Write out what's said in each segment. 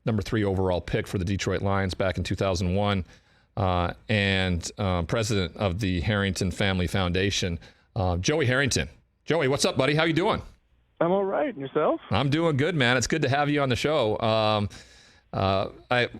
number 3 overall pick for the Detroit Lions back in 2001, and president of the Harrington Family Foundation, Joey Harrington. Joey, what's up, buddy? How you doing? I'm all right. And yourself? I'm doing good, man. It's good to have you on the show.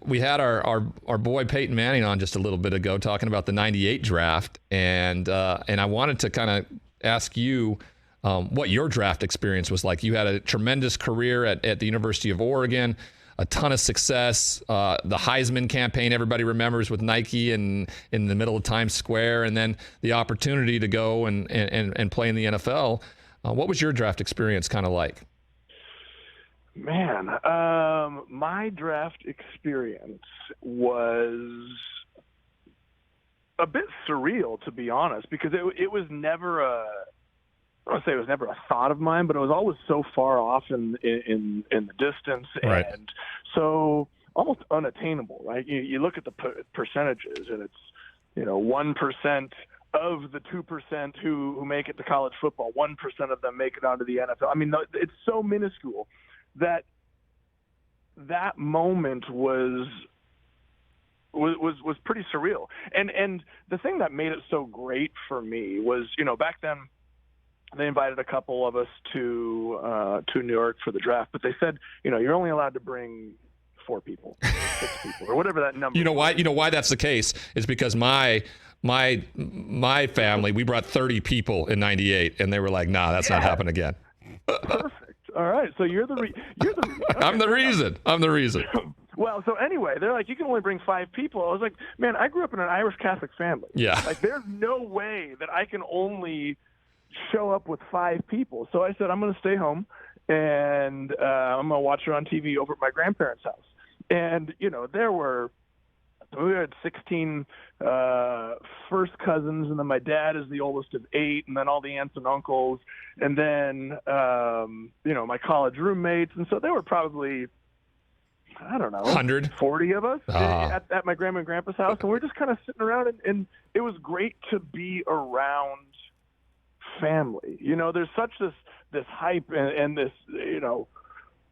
We had our boy Peyton Manning on just a little bit ago talking about the '98 draft, and I wanted to kind of ask you what your draft experience was like. You had a tremendous career at the University of Oregon, a ton of success, the Heisman campaign everybody remembers with Nike and in the middle of Times Square, and then the opportunity to go and play in the NFL. What was your draft experience kind of like? Man, my draft experience was a bit surreal, to be honest, because it was never I don't want to say it was never a thought of mine, but it was always so far off in the distance, right, and so almost unattainable, right? You look at the percentages, and it's 1% of the 2% who make it to college football, 1% of them make it onto the NFL. I mean, it's so minuscule that moment was pretty surreal. And the thing that made it so great for me was, back then they invited a couple of us to New York for the draft, but they said, you're only allowed to bring 4 people, or 6 people, or whatever that number. You know why that's the case is because my family, we brought 30 people in '98, and they were like, "Nah, that's not happening again." Perfect. All right, so you're the reason. Okay. I'm the reason. Well, so anyway, they're like, you can only bring 5 people. I was like, man, I grew up in an Irish Catholic family. Yeah. Like, there's no way that I can only show up with 5 people. So I said, I'm going to stay home, and I'm going to watch her on TV over at my grandparents' house. And, we had 16 first cousins, and then my dad is the oldest of 8, and then all the aunts and uncles, and then, my college roommates. And so there were probably, I don't know, 140 of us at my grandma and grandpa's house. And we're just kind of sitting around, and it was great to be around family. There's such this hype and this,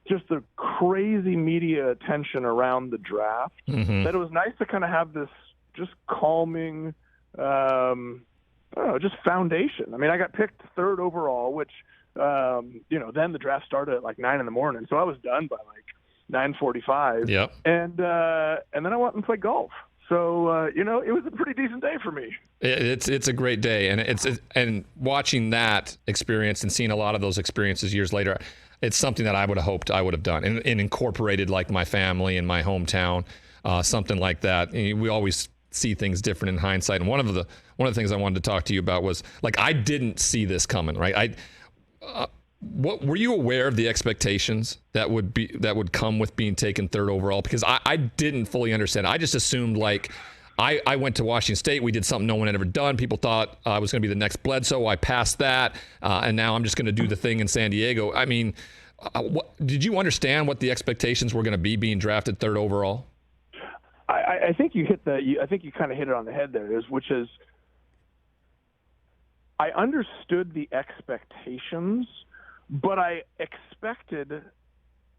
just the crazy media attention around the draft, that it was nice to kind of have this just calming, just foundation. I mean, I got picked 3rd overall, which, then the draft started at like 9 a.m. So I was done by like 9:45. Yep. And then I went and played golf. So, it was a pretty decent day for me. It's a great day. And watching that experience and seeing a lot of those experiences years later, it's something that I would have hoped I would have done and incorporated like my family and my hometown, something like that. And we always see things different in hindsight. And one of the things I wanted to talk to you about was, like, I didn't see this coming, right? What were you aware of the expectations that would come with being taken 3rd overall? Because I didn't fully understand. I just assumed, like, I went to Washington State. We did something no one had ever done. People thought I was going to be the next Bledsoe. I passed that, and now I'm just going to do the thing in San Diego. I mean, did you understand what the expectations were going to be being drafted 3rd overall? I think you I think you kind of hit it on the head there. Which is, I understood the expectations, but I expected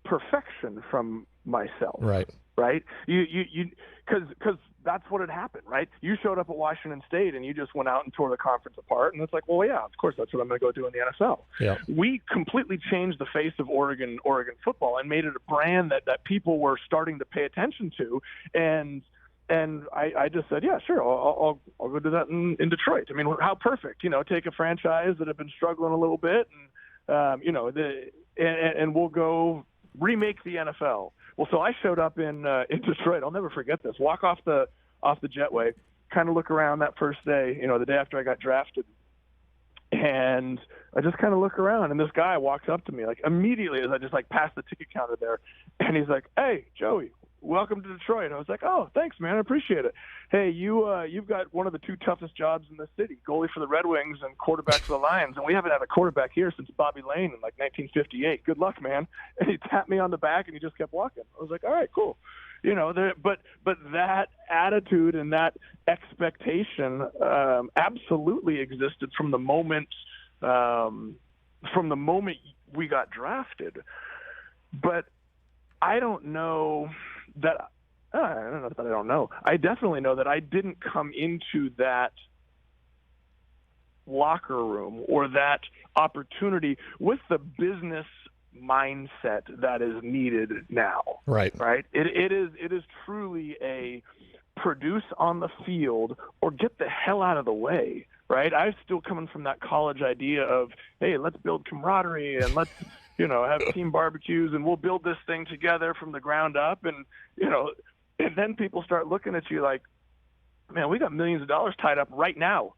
perfection from myself. Right. Right. Because that's what had happened, right? You showed up at Washington State and you just went out and tore the conference apart. And it's like, well, yeah, of course, that's what I'm going to go do in the NFL. Yeah. We completely changed the face of Oregon football and made it a brand that people were starting to pay attention to. And I just said, yeah, sure, I'll go do that in Detroit. I mean, how perfect, take a franchise that had been struggling a little bit and we'll go remake the NFL. Well, so I showed up in Detroit. I'll never forget this. Walk off the jetway, kind of look around that first day, the day after I got drafted. And I just kind of look around, and this guy walks up to me, like, immediately as I just, like, passed the ticket counter there. And he's like, "Hey, Joey, welcome to Detroit." I was like, "Oh, thanks, man. I appreciate it. Hey, you've got one of the 2 toughest jobs in the city, goalie for the Red Wings and quarterback for the Lions. And we haven't had a quarterback here since Bobby Lane in, like, 1958. Good luck, man." And he tapped me on the back, and he just kept walking. I was like, all right, cool. But that attitude and that expectation absolutely existed from the moment we got drafted. But I don't know that. I don't know that I don't know. I definitely know that I didn't come into that locker room or that opportunity with the business mindset that is needed now. Right. It is truly a produce on the field or get the hell out of the way. Right. I'm still coming from that college idea of, hey, let's build camaraderie and let's, have team barbecues and we'll build this thing together from the ground up. And, and then people start looking at you like, man, we got millions of dollars tied up right now.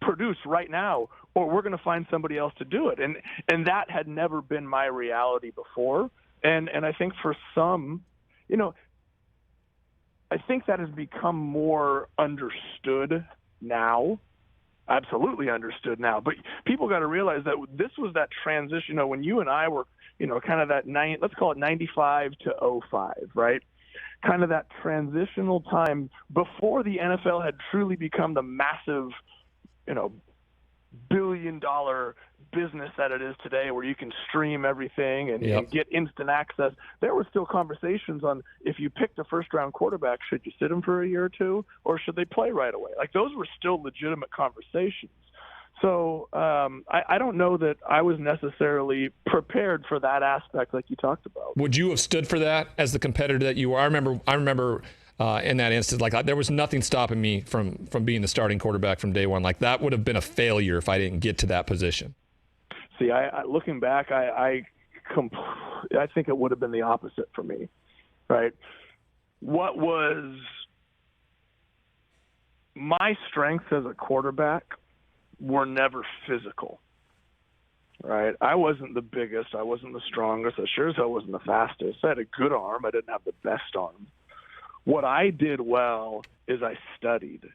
Produce right now, or we're going to find somebody else to do it. And that had never been my reality before. And I think for some, I think that has become more understood now. Absolutely understood now. But people got to realize that this was that transition, when you and I were, kind of that let's call it 95 to 05, right? Kind of that transitional time before the NFL had truly become the massive, billion-dollar business that it is today, where you can stream everything and get instant access. There were still conversations on, if you picked a first-round quarterback, should you sit him for a year or two, or should they play right away? Like, those were still legitimate conversations. So I don't know that I was necessarily prepared for that aspect like you talked about. Would you have stood for that as the competitor that you were? I remember in that instance, like, there was nothing stopping me from being the starting quarterback from day one. Like, that would have been a failure if I didn't get to that position. See, I looking back, I think it would have been the opposite for me, right? What was my strengths as a quarterback were never physical, right? I wasn't the biggest. I wasn't the strongest. I sure as hell wasn't the fastest. I had a good arm. I didn't have the best arm. What I did well is I studied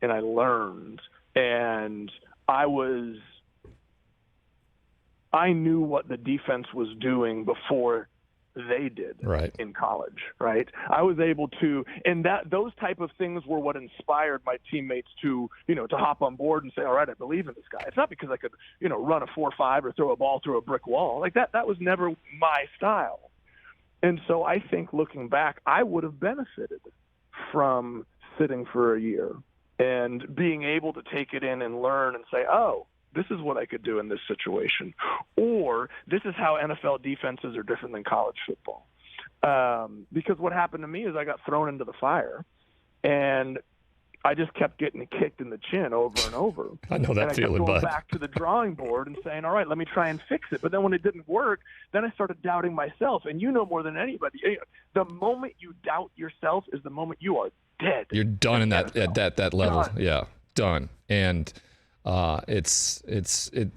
and I learned, and I knew what the defense was doing before they did in college, right? I was able to, and those type of things were what inspired my teammates to, to hop on board and say, all right, I believe in this guy. It's not because I could, run a 4.5 or throw a ball through a brick wall. Like that was never my style. And so I think looking back, I would have benefited from sitting for a year and being able to take it in and learn and say, oh, this is what I could do in this situation. Or this is how NFL defenses are different than college football. Because what happened to me is I got thrown into the fire, and I just kept getting kicked in the chin over and over. I know that feeling, bud. I kept going bud. back to the drawing board and saying, all right, let me try and fix it. But then when it didn't work, then I started doubting myself. And more than anybody, the moment you doubt yourself is the moment you are dead. You're done in that level. Done. Yeah, done. And it's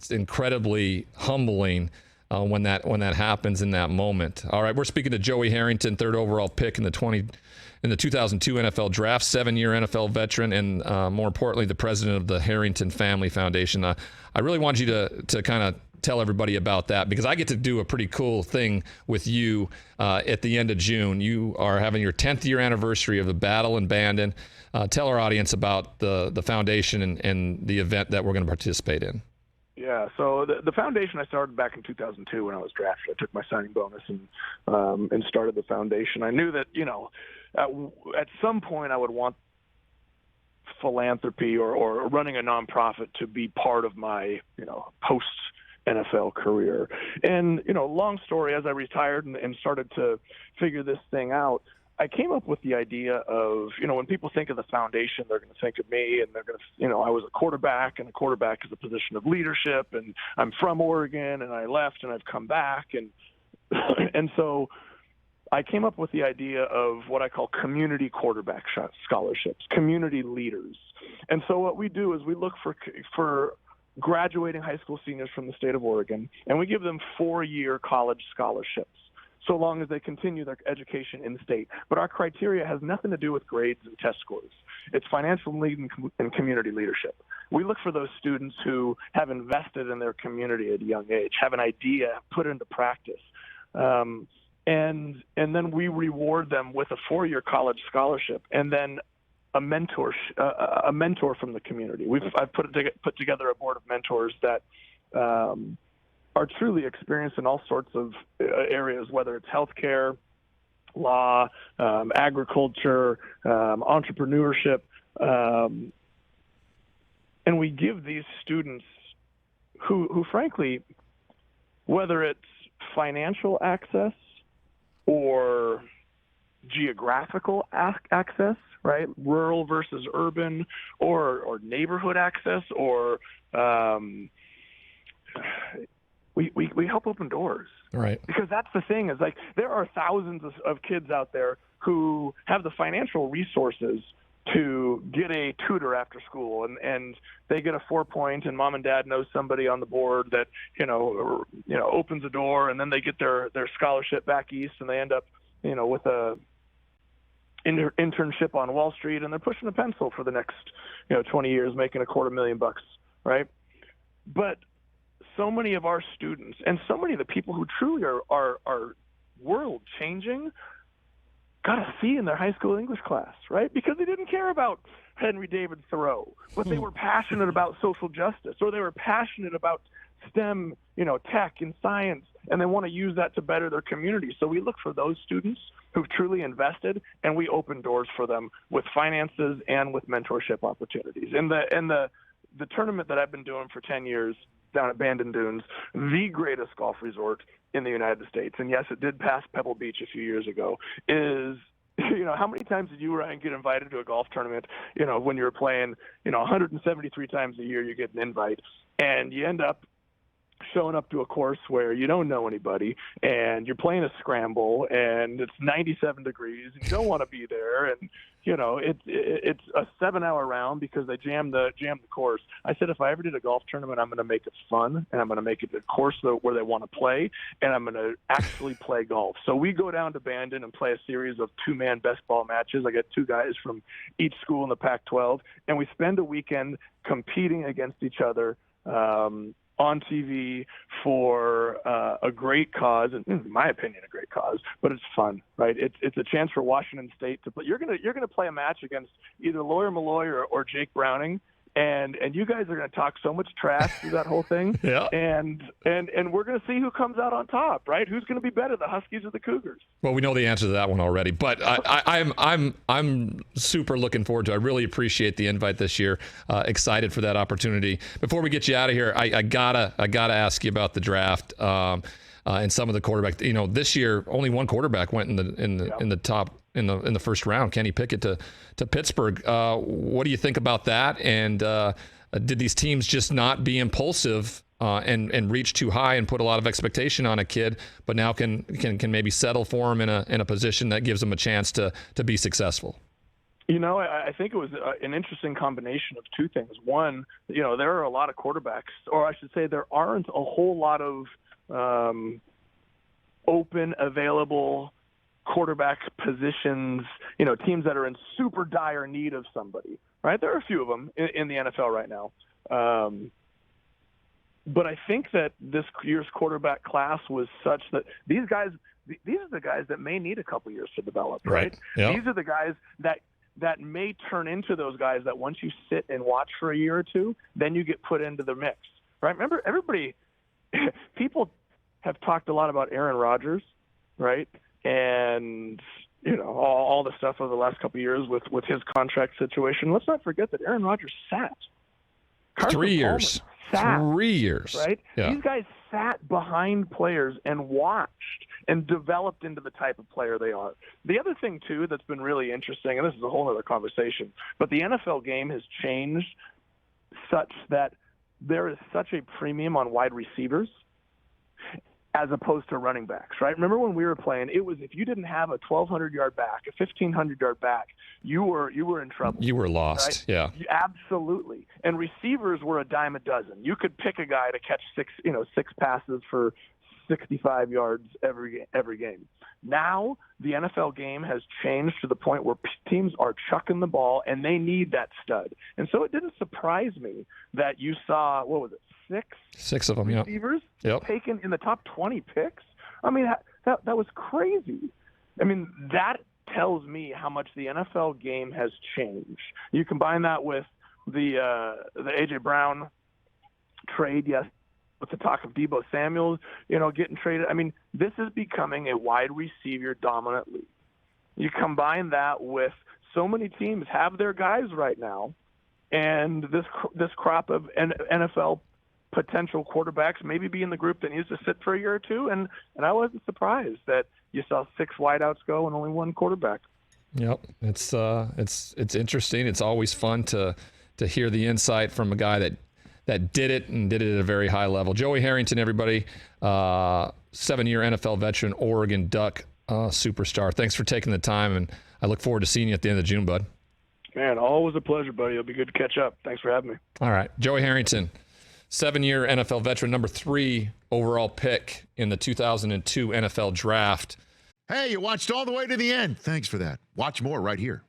incredibly humbling when that happens in that moment. All right, we're speaking to Joey Harrington, third overall pick in the 2002 NFL Draft, 7-year NFL veteran, and more importantly, the president of the Harrington Family Foundation. I really want you to kind of tell everybody about that, because I get to do a pretty cool thing with you at the end of June. You are having your 10th year anniversary of the Battle in Bandon. Tell our audience about the foundation and the event that we're going to participate in. Yeah, so the foundation I started back in 2002 when I was drafted. I took my signing bonus and started the foundation. I knew that, at some point I would want philanthropy or running a nonprofit to be part of my, post NFL career. And, long story, as I retired and started to figure this thing out, I came up with the idea of, when people think of the foundation, they're going to think of me, and they're going to, I was a quarterback, and a quarterback is a position of leadership, and I'm from Oregon, and I left, and I've come back. And so I came up with the idea of what I call community quarterback scholarships, community leaders. And so what we do is we look for graduating high school seniors from the state of Oregon, and we give them 4-year college scholarships, so long as they continue their education in state. But our criteria has nothing to do with grades and test scores. It's financial lead and community leadership. We look for those students who have invested in their community at a young age, have an idea, put it into practice. And then we reward them with a 4-year college scholarship, and then a mentor from the community. I've put together a board of mentors that are truly experienced in all sorts of areas, whether it's healthcare, law, agriculture, entrepreneurship. And we give these students who frankly, whether it's financial access or geographical access, right? Rural versus urban, or neighborhood access, or we help open doors. Right. Because that's the thing, is like there are thousands of kids out there who have the financial resources to get a tutor after school, and they get a 4-point, and mom and dad know somebody on the board that opens a door, and then they get their scholarship back east, and they end up with a internship on Wall Street, and they're pushing a pencil for the next 20 years, making $250,000, right? But so many of our students, and so many of the people who truly are world changing, got a C in their high school English class, right? Because they didn't care about Henry David Thoreau, but they were passionate about social justice, or they were passionate about STEM, tech and science, and they want to use that to better their community. So we look for those students who've truly invested, and we open doors for them with finances and with mentorship opportunities. And the tournament that I've been doing for 10 years down at Bandon Dunes, the greatest golf resort in the United States, and yes, it did pass Pebble Beach a few years ago, is, how many times did you, Ryan, get invited to a golf tournament, when you were playing, 173 times a year you get an invite, and you end up showing up to a course where you don't know anybody, and you're playing a scramble, and it's 97 degrees, and you don't want to be there, and it's a 7-hour round because they jammed the course. I said, if I ever did a golf tournament, I'm going to make it fun, and I'm going to make it a course where they want to play, and I'm going to actually play golf. So we go down to Bandon and play a series of 2-man best ball matches. I got 2 guys from each school in the Pac-12, and we spend a weekend competing against each other on TV for a great cause, and in my opinion, a great cause. But it's fun, right? It's a chance for Washington State to play. You're gonna play a match against either Lawyer Malloy or Jake Browning, and you guys are gonna talk so much trash through that whole thing. Yeah. And we're gonna see who comes out on top, right? Who's gonna be better, the Huskies or the Cougars? Well, we know the answer to that one already, but I'm super looking forward to it. I really appreciate the invite this year. Excited for that opportunity. Before we get you out of here, I gotta ask you about the draft and some of the quarterbacks. This year only one quarterback went in the top in the first round, Kenny Pickett to Pittsburgh. What do you think about that? And did these teams just not be impulsive and reach too high and put a lot of expectation on a kid, but now can maybe settle for him in a position that gives him a chance to be successful? I think it was an interesting combination of two things. One, there are a lot of quarterbacks, or I should say there aren't a whole lot of open, available quarterback positions, teams that are in super dire need of somebody, right? There are a few of them in the NFL right now. But I think that this year's quarterback class was such that these are the guys that may need a couple years to develop, right? Yep. These are the guys that may turn into those guys that once you sit and watch for a year or two, then you get put into the mix, right? Remember, people have talked a lot about Aaron Rodgers, right? And, all the stuff over the last couple of years with his contract situation. Let's not forget that Aaron Rodgers sat. Carson 3 years. Sat, 3 years. Right? Yeah. These guys sat behind players and watched and developed into the type of player they are. The other thing, too, that's been really interesting, and this is a whole other conversation, but the NFL game has changed such that there is such a premium on wide receivers as opposed to running backs, right? Remember when we were playing, it was if you didn't have a 1,200-yard back, a 1,500-yard back, you were in trouble. You were lost, right? yeah. Absolutely. And receivers were a dime a dozen. You could pick a guy to catch six passes for 65 yards every game. Now the NFL game has changed to the point where teams are chucking the ball and they need that stud. And so it didn't surprise me that you saw, what was it, six of them, receivers taken in the top 20 picks. I mean, that was crazy. I mean, that tells me how much the NFL game has changed. You combine that with the A.J. Brown trade, yes, with the talk of Deebo Samuel, getting traded. I mean, this is becoming a wide receiver dominant league, You combine that with so many teams have their guys right now, and this crop of NFL potential quarterbacks maybe be in the group that needs to sit for a year or two, and I wasn't surprised that you saw 6 wideouts go and only 1 quarterback. Yep, it's interesting. It's always fun to hear the insight from a guy that did it and did it at a very high level. Joey Harrington, everybody, 7-year NFL veteran, Oregon Duck superstar. Thanks for taking the time, and I look forward to seeing you at the end of June, bud. Man, always a pleasure, buddy. It'll be good to catch up. Thanks for having me. All right, Joey Harrington, 7-year NFL veteran, number 3 overall pick in the 2002 NFL Draft. Hey, you watched all the way to the end. Thanks for that. Watch more right here.